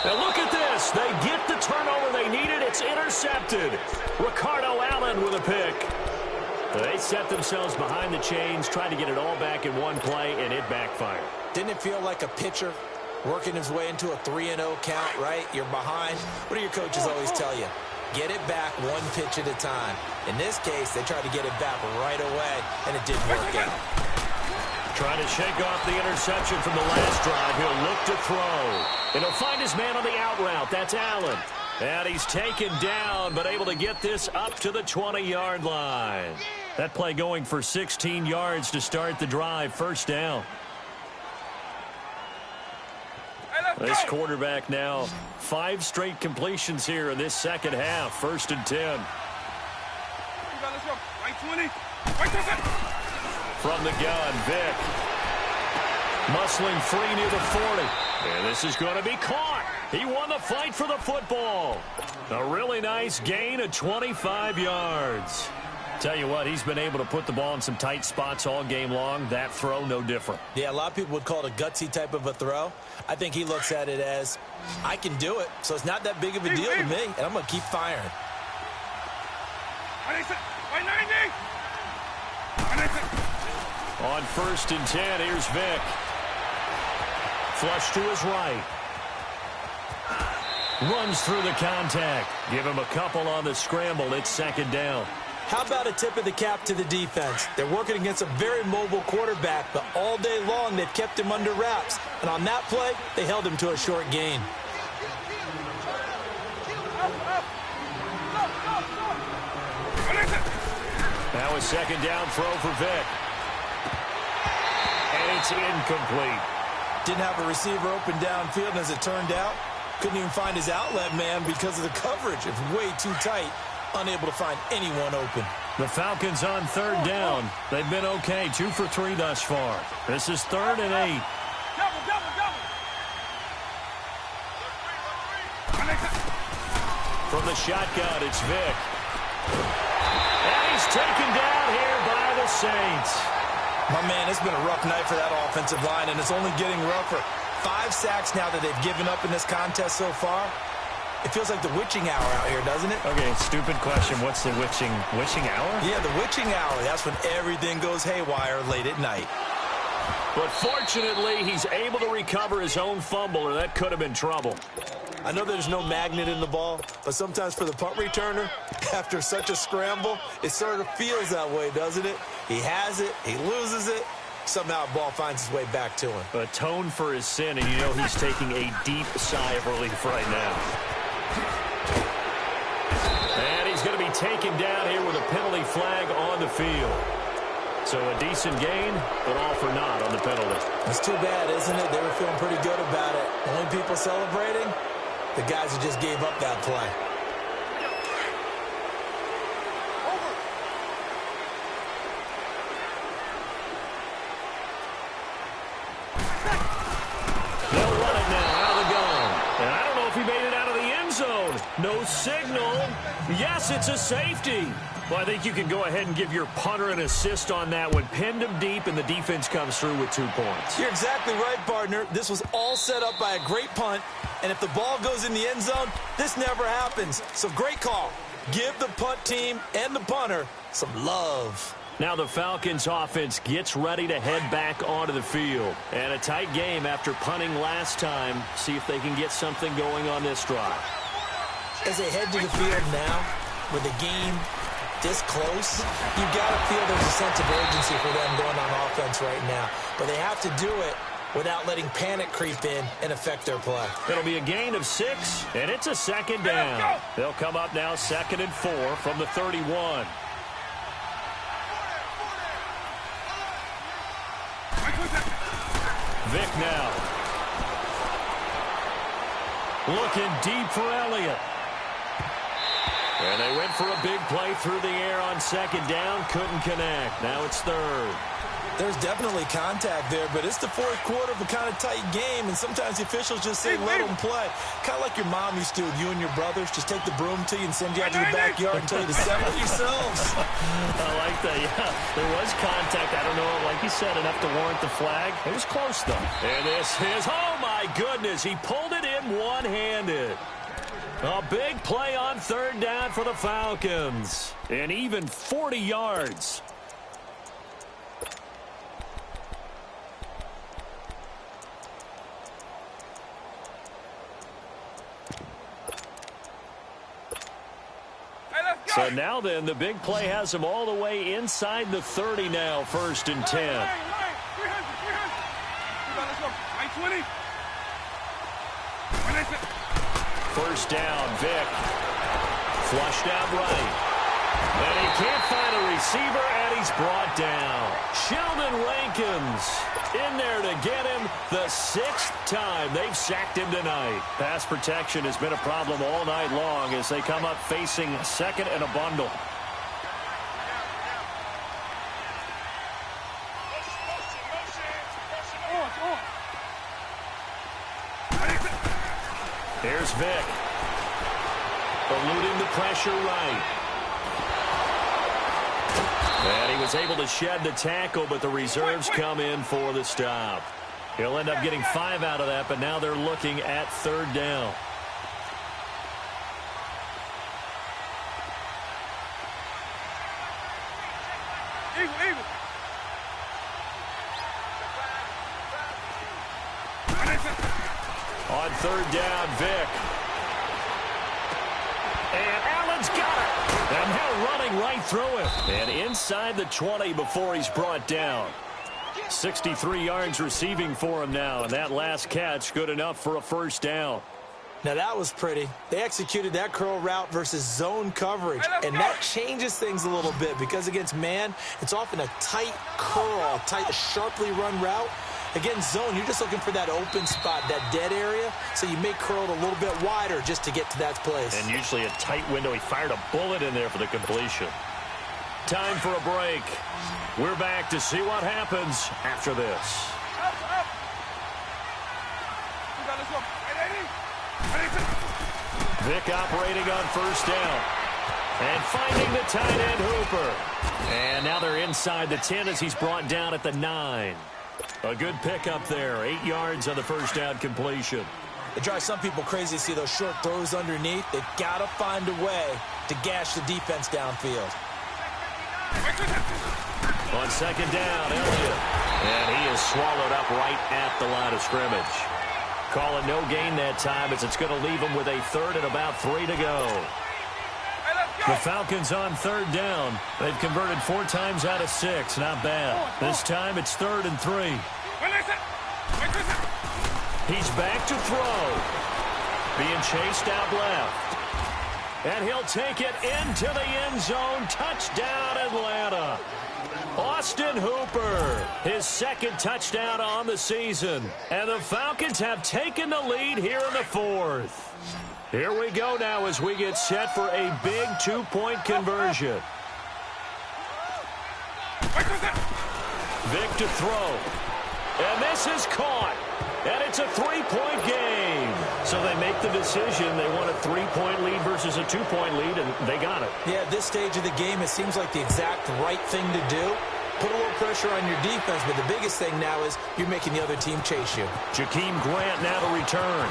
And look at this. They get the turnover they needed. It's intercepted. Ricardo Allen with a pick. They set themselves behind the chains, tried to get it all back in one play, and it backfired. Didn't it feel like a pitcher working his way into a 3-0 count, right? You're behind. What do your coaches always tell you? Get it back one pitch at a time. In this case, they tried to get it back right away, and it didn't work out. Trying to shake off the interception from the last drive. He'll look to throw. And he'll find his man on the out route. That's Allen. And he's taken down, but able to get this up to the 20-yard line. That play going for 16 yards to start the drive. First down. This quarterback now, 5 straight completions here in this second half. First and 10. Let's go. Right 20. Right 20. From the gun, Vick. Muscling free near the 40. And this is going to be caught. He won the fight for the football. A really nice gain of 25 yards. Tell you what, he's been able to put the ball in some tight spots all game long. That throw, no different. Yeah, a lot of people would call it a gutsy type of a throw. I think he looks at it as, I can do it, so it's not that big of a deal to me, and I'm going to keep firing. 190. On first and 10, here's Vick. Flush to his right. Runs through the contact. Give him a couple on the scramble. It's second down. How about a tip of the cap to the defense? They're working against a very mobile quarterback, but all day long they've kept him under wraps. And on that play, they held him to a short gain. Now a second down throw for Vick. And it's incomplete. Didn't have a receiver open downfield, and as it turned out, couldn't even find his outlet man because of the coverage. It's way too tight. Unable to find anyone open. The Falcons on third down. They've been okay. 2 for 3 thus far. This is 3rd and 8. From the shotgun, it's Vick. And he's taken down here by the Saints. My man, it's been a rough night for that offensive line, and it's only getting rougher. 5 sacks now that they've given up in this contest so far. It feels like the witching hour out here, doesn't it? Okay, stupid question. What's the witching hour? Yeah, the witching hour. That's when everything goes haywire late at night. But fortunately, he's able to recover his own fumble, or that could have been trouble. I know there's no magnet in the ball, but sometimes for the punt returner, after such a scramble, it sort of feels that way, doesn't it? He has it, he loses it, somehow the ball finds its way back to him. Atone for his sin, and you know he's taking a deep sigh of relief right now. And he's going to be taken down here with a penalty flag on the field. So a decent gain, but all for naught on the penalty. It's too bad, isn't it? They were feeling pretty good about it. Only people celebrating, the guys who just gave up that play. They'll run it now out of the gun. And I don't know if he made it out of the end zone. No signal. Yes, it's a safety. Well, I think you can go ahead and give your punter an assist on that one. Pinned him deep, and the defense comes through with 2 points. You're exactly right, partner. This was all set up by a great punt, and if the ball goes in the end zone, this never happens. So great call. Give the punt team and the punter some love. Now the Falcons offense gets ready to head back onto the field. And a tight game after punting last time. See if they can get something going on this drive. As they head to the field now, with the game this close, you got to feel there's a sense of urgency for them going on offense right now. But they have to do it without letting panic creep in and affect their play. It'll be a gain of 6, and it's a second down. They'll come up now 2nd and 4 from the 31. Vick now. Looking deep for Elliott. And they went for a big play through the air on 2nd down. Couldn't connect. Now it's 3rd. There's definitely contact there, but it's the 4th quarter of a kind of tight game, and sometimes the officials just say, let them play. Kind of like your mom used to with you and your brothers. Just take the broom to you and send you out to the backyard and tell you to settle yourselves. I like that, yeah. There was contact. I don't know, like you said, enough to warrant the flag. It was close, though. And this is, oh, my goodness, he pulled it in one-handed. A big play on 3rd down for the Falcons. And even 40 yards. So now then, the big play has him all the way inside the 30 now, 1st and 10. 20. First down, Vic. Flushed out right. And he can't find a receiver, and he's brought down. Sheldon Rankins in there to get him the 6th time they've sacked him tonight. Pass protection has been a problem all night long as they come up facing second and a bundle. Here's Vic. Eluding the pressure right. And he was able to shed the tackle, but the reserves come in for the stop. He'll end up getting 5 out of that, but now they're looking at 3rd down. Eagle. On 3rd down, Vic. And Allen's got it. And now running right through it. And inside the 20 before he's brought down. 63 yards receiving for him now. And that last catch good enough for a 1st down. Now that was pretty. They executed that curl route versus zone coverage. And that changes things a little bit because against man, it's often a tight curl, tight, sharply run route. Against zone, you're just looking for that open spot, that dead area, so you may curl it a little bit wider just to get to that place. And usually a tight window. He fired a bullet in there for the completion. Time for a break. We're back to see what happens after this. Vic operating on 1st down. And finding the tight end Hooper. And now they're inside the 10 as he's brought down at the 9. A good pickup there. 8 yards on the 1st down completion. It drives some people crazy to see those short throws underneath. They've got to find a way to gash the defense downfield. On 2nd down, Elliott. And he is swallowed up right at the line of scrimmage. Calling no gain that time as it's going to leave him with a 3rd and about 3 to go. The Falcons on 3rd down. They've converted 4 times out of 6. Not bad. This time it's 3rd and 3. He's back to throw. Being chased out left. And he'll take it into the end zone. Touchdown, Atlanta. Austin Hooper, his 2nd touchdown on the season. And the Falcons have taken the lead here in the 4th. Here we go now as we get set for a big 2-point conversion. Vic to throw. And this is caught. And it's a 3-point game. So they make the decision. They want a 3-point lead versus a 2-point lead, and they got it. Yeah, at this stage of the game, it seems like the exact right thing to do. Put a little pressure on your defense, but the biggest thing now is you're making the other team chase you. Jakeem Grant now to return.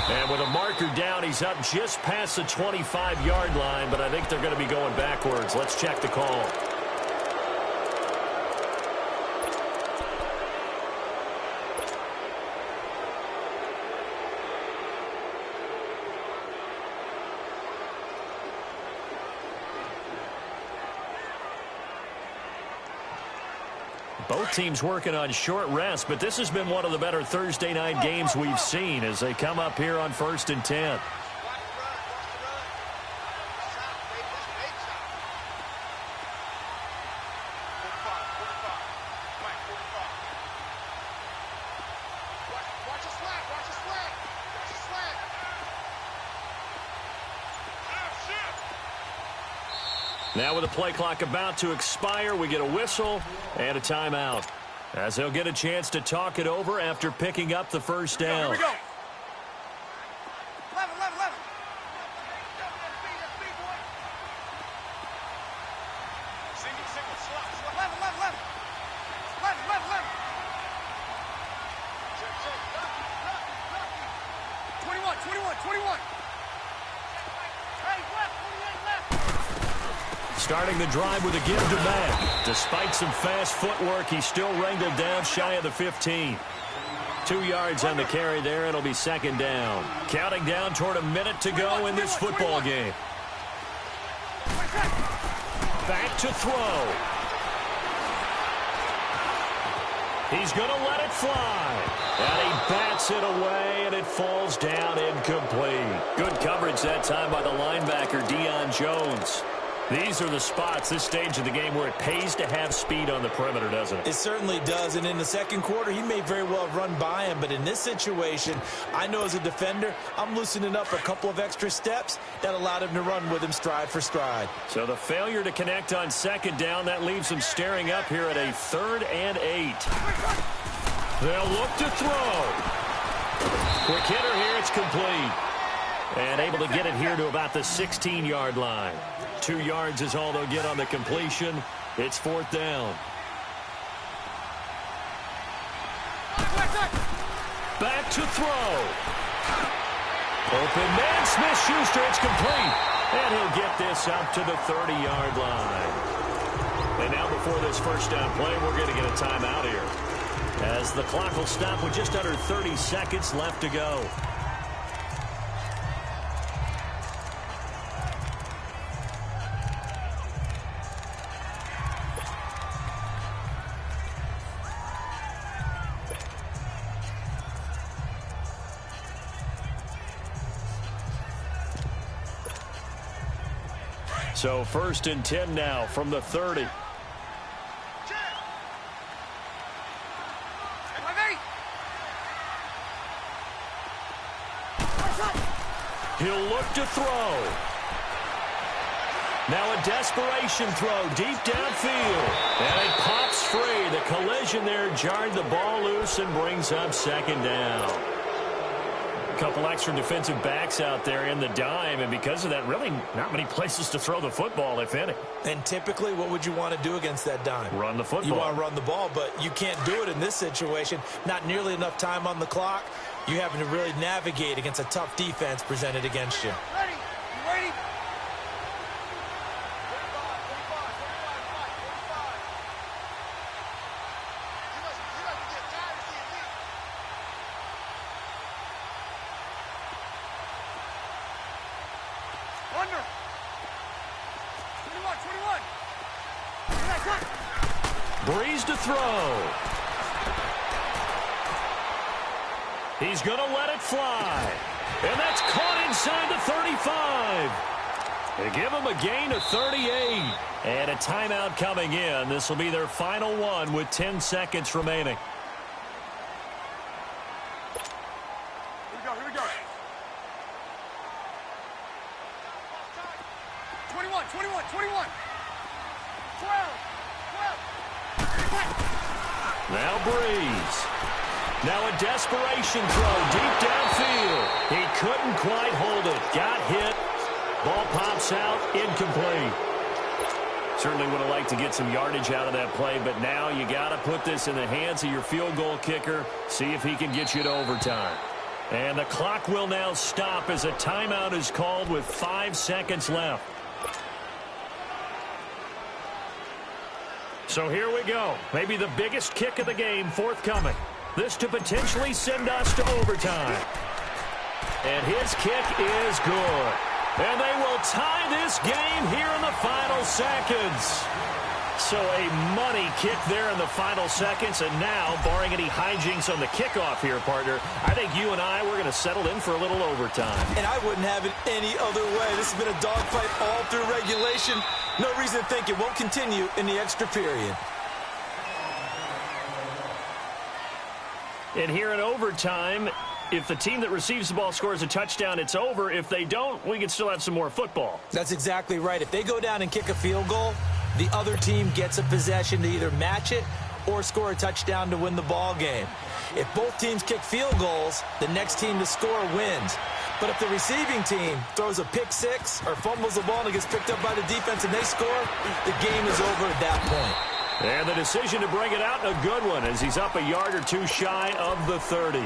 And with a marker down, he's up just past the 25-yard line, but I think they're going to be going backwards. Let's check the call. Both teams working on short rest, but this has been one of the better Thursday night games we've seen as they come up here on 1st and 10. Now with the play clock about to expire, we get a whistle and a timeout as they'll get a chance to talk it over after picking up the 1st down. Here we go. 11. Single, slot. 11. 21. Hey, left, 28 left. Starting the drive with a give to Mack. Despite some fast footwork, he's still wrangled down shy of the 15. 2 yards on the carry there. It'll be 2nd down. Counting down toward a minute to go in this football game. Back to throw. He's going to let it fly. And he bats it away, and it falls down incomplete. Good coverage that time by the linebacker, Deion Jones. These are the spots, this stage of the game, where it pays to have speed on the perimeter, doesn't it? It certainly does, and in the second quarter, he may very well have run by him, but in this situation, I know as a defender, I'm loosening up a couple of extra steps that allowed him to run with him stride for stride. So the failure to connect on second down, that leaves him staring up here at a 3rd and 8. They'll look to throw. Quick hitter here, it's complete. And able to get it here to about the 16-yard line. 2 yards is all they'll get on the completion. It's 4th down. Back to throw. Open man, Smith-Schuster, it's complete. And he'll get this up to the 30-yard line. And now before this first down play, we're going to get a timeout here, as the clock will stop with just under 30 seconds left to go. So 1st and 10 now from the 30. He'll look to throw. Now a desperation throw deep downfield. And it pops free. The collision there jarred the ball loose and brings up 2nd down. A couple extra defensive backs out there in the dime, and because of that, really not many places to throw the football, if any. And typically, what would you want to do against that dime? Run the football. You want to run the ball, but you can't do it in this situation. Not nearly enough time on the clock. You having to really navigate against a tough defense presented against you. Ready? You ready? Under. 21. Breeze to throw. He's going to let it fly. And that's caught inside the 35. They give him a gain of 38. And a timeout coming in. This will be their final one with 10 seconds remaining. Here we go. 21. 12. Now Breeze. Now a desperation throw deep downfield. He couldn't quite hold it. Got hit. Ball pops out. Incomplete. Certainly would have liked to get some yardage out of that play, but now you got to put this in the hands of your field goal kicker. See if he can get you to overtime. And the clock will now stop as a timeout is called with 5 seconds left. So here we go. Maybe the biggest kick of the game forthcoming. This to potentially send us to overtime. And his kick is good. And they will tie this game here in the final seconds. So a money kick there in the final seconds. And now, barring any hijinks on the kickoff here, partner, I think you and I, we're going to settle in for a little overtime. And I wouldn't have it any other way. This has been a dogfight all through regulation. No reason to think it won't continue in the extra period. And here in overtime, if the team that receives the ball scores a touchdown, it's over. If they don't, we can still have some more football. That's exactly right. If they go down and kick a field goal, the other team gets a possession to either match it or score a touchdown to win the ball game. If both teams kick field goals, the next team to score wins. But if the receiving team throws a pick six or fumbles the ball and it gets picked up by the defense and they score, the game is over at that point. And the decision to bring it out, a good one, as he's up a yard or two shy of the 30.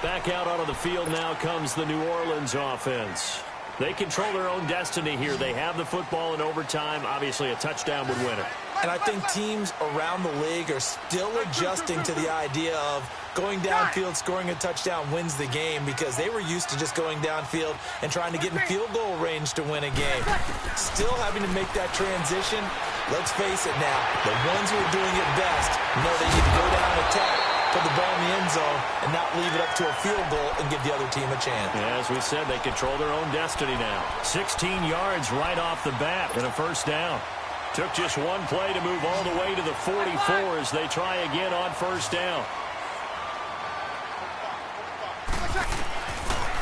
Back out onto the field now comes the New Orleans offense. They control their own destiny here. They have the football in overtime. Obviously, a touchdown would win it. And I think teams around the league are still adjusting to the idea of going downfield, scoring a touchdown wins the game, because they were used to just going downfield and trying to get in field goal range to win a game. Still having to make that transition. Let's face it now, the ones who are doing it best know they need to go down, attack, put the ball in the end zone, and not leave it up to a field goal and give the other team a chance. Yeah, as we said, they control their own destiny now. 16 yards right off the bat and a first down. Took just one play to move all the way to the 44 as they try again on first down.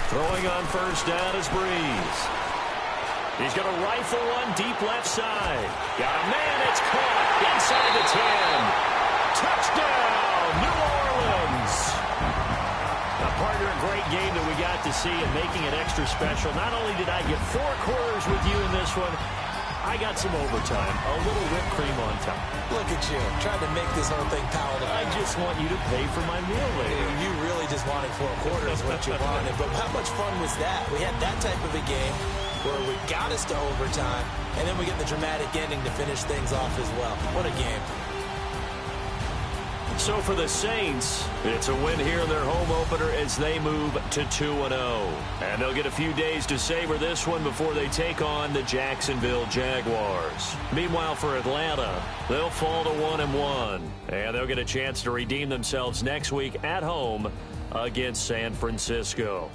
Throwing on first down is Breeze. He's going to rifle one deep left side. Got a man, it's caught inside the 10. Touchdown, New Orleans. Now, partner, a great game that we got to see and making it extra special. Not only did I get 4 quarters with you in this one, I got some overtime, a little whipped cream on top. Look at you, trying to make this whole thing palatable. I just want you to pay for my meal later. You really just wanted 4 quarters, what you wanted. But how much fun was that? We had that type of a game where we got us to overtime, and then we get the dramatic ending to finish things off as well. What a game. So for the Saints, it's a win here in their home opener as they move to 2-0. And they'll get a few days to savor this one before they take on the Jacksonville Jaguars. Meanwhile, for Atlanta, they'll fall to 1-1. And they'll get a chance to redeem themselves next week at home against San Francisco.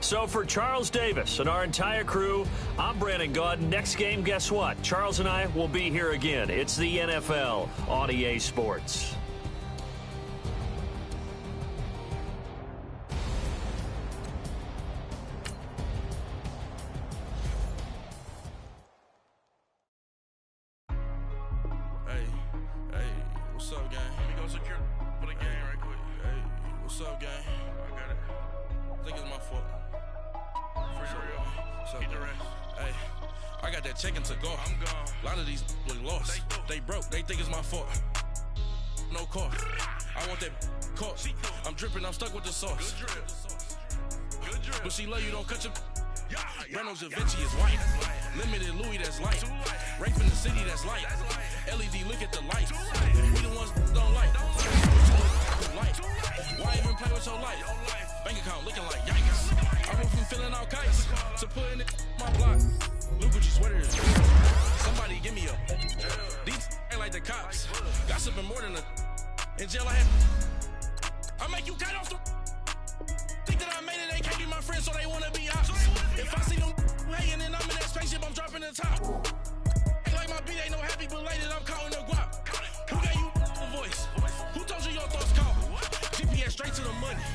So for Charles Davis and our entire crew, I'm Brandon Gaudin. Next game, guess what? Charles and I will be here again. It's the NFL on EA Sports. Hey, what's up, gang? Let me go secure for the game right quick. Hey, what's up, gang? I got it. I think it's my fault. Keep the rest. Hey, I got that check-in to go. I'm gone. A lot of these look lost. They broke. They think it's my fault. No cost. I want that cost. I'm dripping. I'm stuck with the sauce. Good drip. But she love you. Don't cut your. Reynolds Da Vinci is white. Limited Louis, that's light. Rape in the city, that's light. LED, look at the lights. We the ones don't like. Why even play with your life? Bank account looking like yikes. I went from filling out kites to putting it in my block. Look what you sweater is. Somebody give me a. These ain't like the cops. Gossiping more than a. In jail I had. I make you cut off the. Think that I made it, they can't be my friends, so they wanna be ops. If I see them hating and I'm in that spaceship, I'm dropping the top. Ain't like my beat ain't no happy belated, I'm counting the guap. Who gave you a voice? Who told you your thoughts count? GPS straight to the money.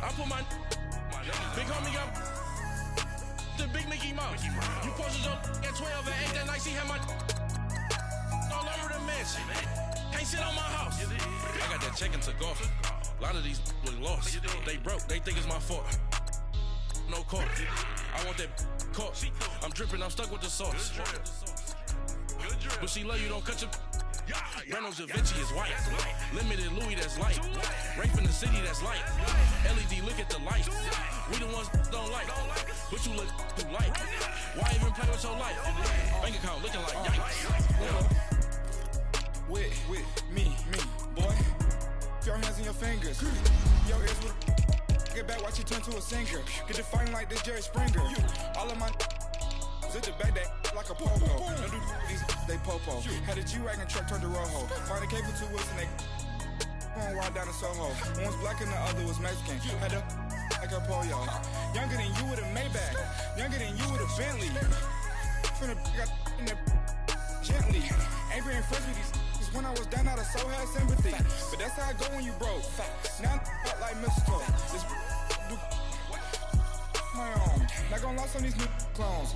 I put my big homie up the big Mickey Mouse. You posted your at 12 and 8 that night, she had my all over the mansion. Can't sit on my house. I got that check-in to go. A lot of these look lost. They broke. They think it's my fault. No cost. I want that cost. I'm dripping. I'm stuck with the sauce. But she love you. Don't cut your. Reynolds Da Vinci is white. Limited Louis, that's light. Rape in the city, that's light. LED, look at the lights. We the ones don't like. But you look too light. Why even play with your life? Bank account looking like yikes. With me, boy. Your hands and your fingers. Your ears with get back, watch you turn to a singer. Get the fighting like this Jerry Springer. All of my zip the back that like a popo. Don't do these they popo. Had a G-Wagon truck turned to Rojo. Find a cable 2 wheels and they going wild down in Soho. One was black and the other was Mexican. Had a like a polio. Younger than you with a Maybach. Younger than you with a Bentley. From the got in the gently. Angry and friends with these. When I was down, I so had sympathy. But that's how I go when you broke. Now I'm like mistletoe. This do my own. Not gonna lost on these new clones.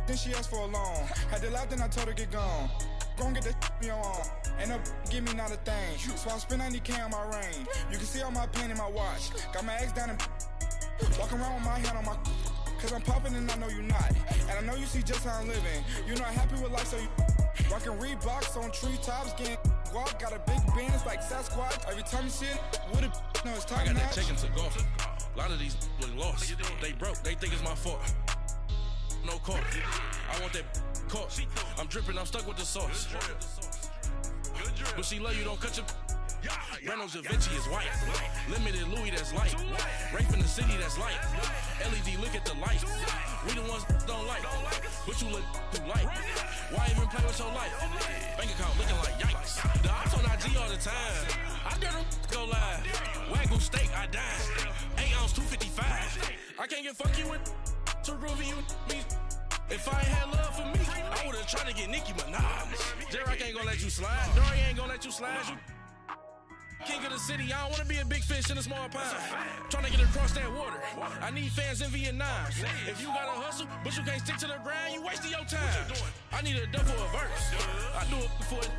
Then she asked for a loan. Had to laugh, then I told her get gone. Gon' get that me on. Ain't no give me not a thing. So I spend 90K on my ring. You can see all my pain in my watch. Got my ex down and walking around with my hand on my. Cause I'm popping and I know you not. And I know you see just how I'm living. You're not happy with life, so you. Rockin' Reeboks on treetops, getting guap, got a big band, it's like Sasquatch. Every time you see it, with a no, it's top I got notch. that check-in to go. A lot of these look lost. They broke, they think it's my fault. no court. I want that court. I'm dripping, I'm stuck with the sauce. But she love you, don't cut your... Reynolds Da Vinci is white. Limited Louis, that's light. Rape in the city, that's light. LED, look at the light. We the ones don't like. But you look too light. Why even play with your life? Bank account looking like yikes. The ops on IG all the time. I dare them go live. Wagyu steak, I died. 8 ounce, 255. I can't get fuck you with to groovy you me. If I ain't had love for me, I would've tried to get Nicki Minaj. Derek ain't gonna let you slide. Dory ain't gonna let you slide. You king of the city, I don't wanna be a big fish in a small pond. Trying to get across that water. I need fans in Vietnam. If you gotta hustle, but you can't stick to the grind, you wasting your time. I need a double a verse. I do it for it.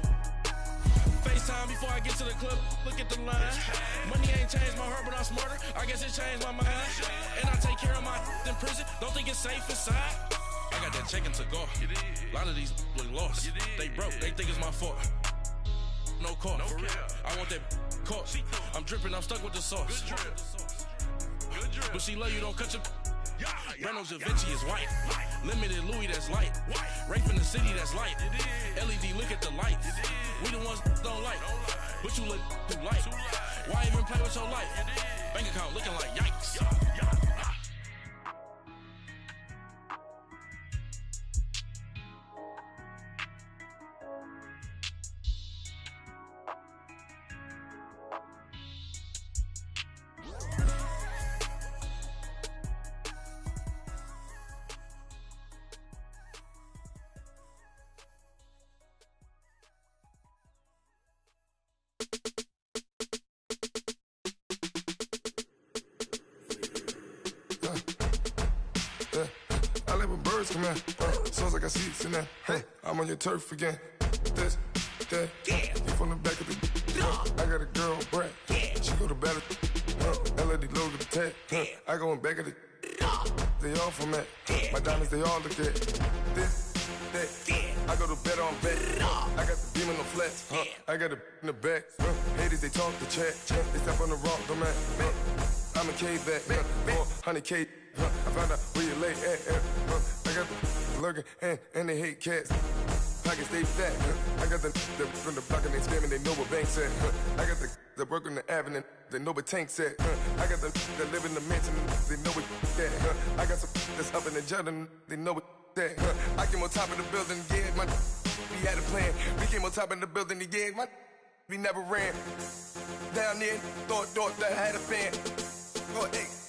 FaceTime before I get to the club, look at the line. Money ain't changed my heart, but I'm smarter. I guess it changed my mind. And I take care of my in prison. Don't think it's safe inside. I got that check to go. A lot of these look lost. They broke, they think it's my fault. No court. I want that court. I'm dripping, I'm stuck with the sauce. But she love you, don't cut your... Reynolds Da Vinci is white. Limited Louis, that's light. Rape in the city, that's light. LED, look at the light. We the ones don't like. But you look too light. Why even play with your life? Bank account looking like yikes. I let my birds come in. Sounds like I see seats in there. Hey, I'm on your turf again. This, that, you from the back of the... I got a girl, Brad. She go to battle. LED logo the tag. I go in back of the... They all from that. My diamonds, they all look at. This, that. I go to bed on bed. I got the beam in the flats. I got the in the back. Haters, they talk the chat. They step on the rock, the man. I'm a K-back. 400K. I found out where you lay at. I got the lurking and they hate cats. Pockets stay fat. I got the from the block and they spamming, they know what banks at. I got the work on the avenue, they know what tanks at. I got the that live in the mansion, they know what that. I got some that's up in the Jordan, they know what that. I came on top of the building, yeah, my we had a plan. We came on top of the building, yeah, my we never ran. Down there, thought that I had a fan. Oh, hey.